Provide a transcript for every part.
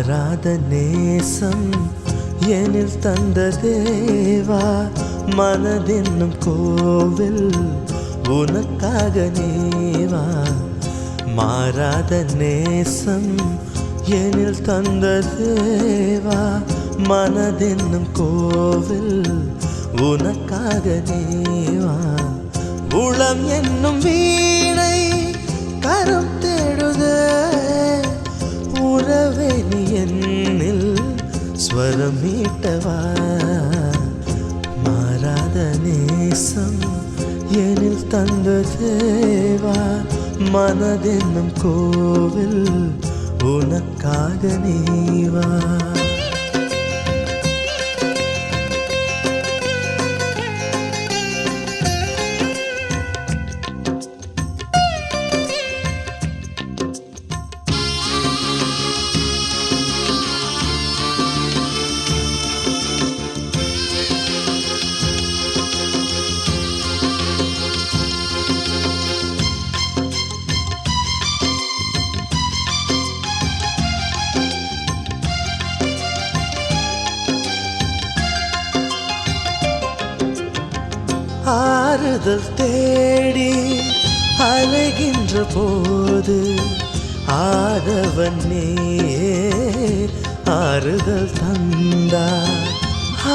மாறாத நேசம் எனில் தந்த தேவா, மனதென்னும் கோவில் உனக்காக நேவா. மாறாத நேசம் எனில் தந்த தேவா, மனதென்னும் கோவில் உனக்காக நேவா. உளம் என்னும் வீணை கரம் தேடுதே, உறவே நீ என்னில் ஸ்வரம் மீட்டவா. மாறாத நேசம் எனில் தந்த தேவா, மனதென்னும் கோவில் உனக்காக நீவா. ஆறுதல் தேடி அலைகின்ற போது ஆதவன் நீயே ஆறுதல் தந்தார்.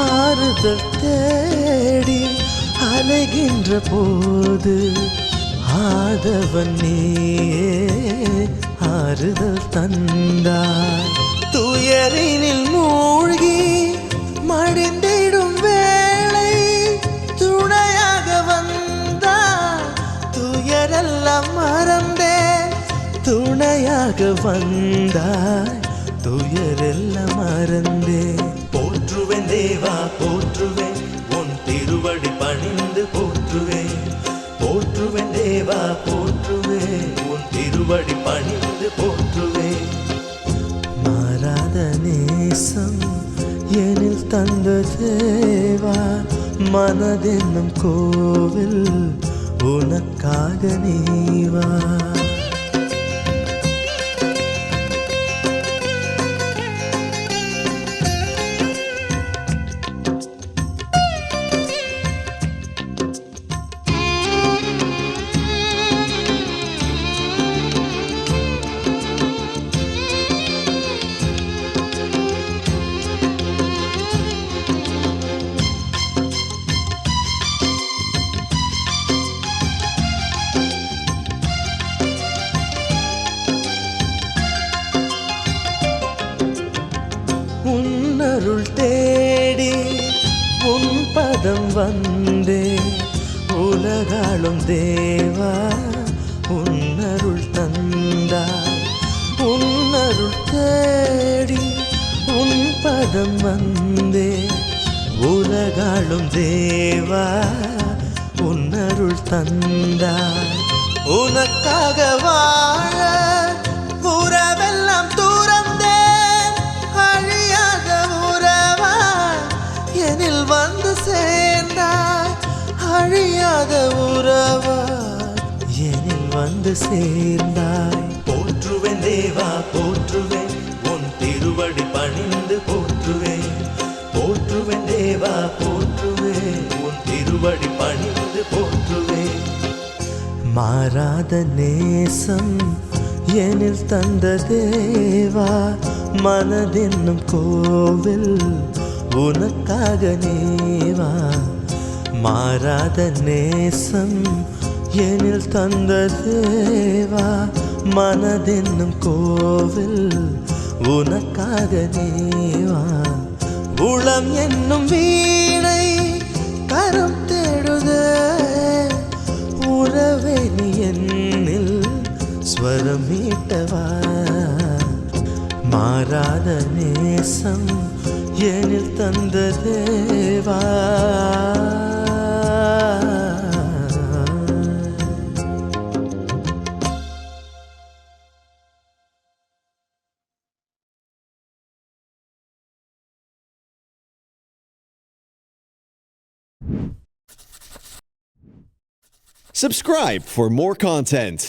ஆறுதல் தேடி அலைகின்ற போது ஆதவன் நீயே ஆறுதல் தந்தார். துயரினில் மூழ்கி மடிந்திடும் வேளை துணையாக வந்தார். துயரெல்லாம் மறந்தேன் துணையாக வந்தாய், துயரெல்லாம் மறந்தேன். போற்றுவேன் தேவா போற்றுவேன், உன் திருவடி பணிந்து போற்றுவேன். போற்றுவேன் தேவா போற்றுவேன், உன் திருவடி பணிந்து போற்றுவேன். மாறாத நேசம் எனில் தந்த தேவா, மனதென்னும் கோவில் உனக்காக நீவா. உன்னருள் தேடி உன் பதம் வந்தே, உலகாளும் தேவா உன்னருள் தந்தாய். உன்னருள் தேடி உன் பதம் வந்தே, உலகாளும் தேவா உன்னருள் தந்தாய். உனக்காக வாழ உறவெல்லாம் தூரந்தேன், அழியாத உறவாய் எனில் வந்து சேர்ந்தாய். அழியாத உறவாய் எனில் வந்து சேர்ந்தாய். போற்றுவேன் தேவா போற்றுவேன், உன் திருவடி பணிந்து போற்றுவேன். போற்றுவேன் தேவா போற்றுவேன், உன் திருவடி பணிந்து போற்றுவேன். மாறாத நேசம் எனில் தந்த தேவா, மனதென்னும் கோவில் உனக்காக நேவா. மாறாத நேசம் எனில் தந்த தேவா, மனதென்னும் கோவில் உனக்காக நேவா. உளம் என்னும் வீணை கரம் தேடுதே, உறவே நீ என்னில் ஸ்வரம் மீட்டவா. மாறாத நேசம் எனில் தந்த தேவா. Subscribe for more content.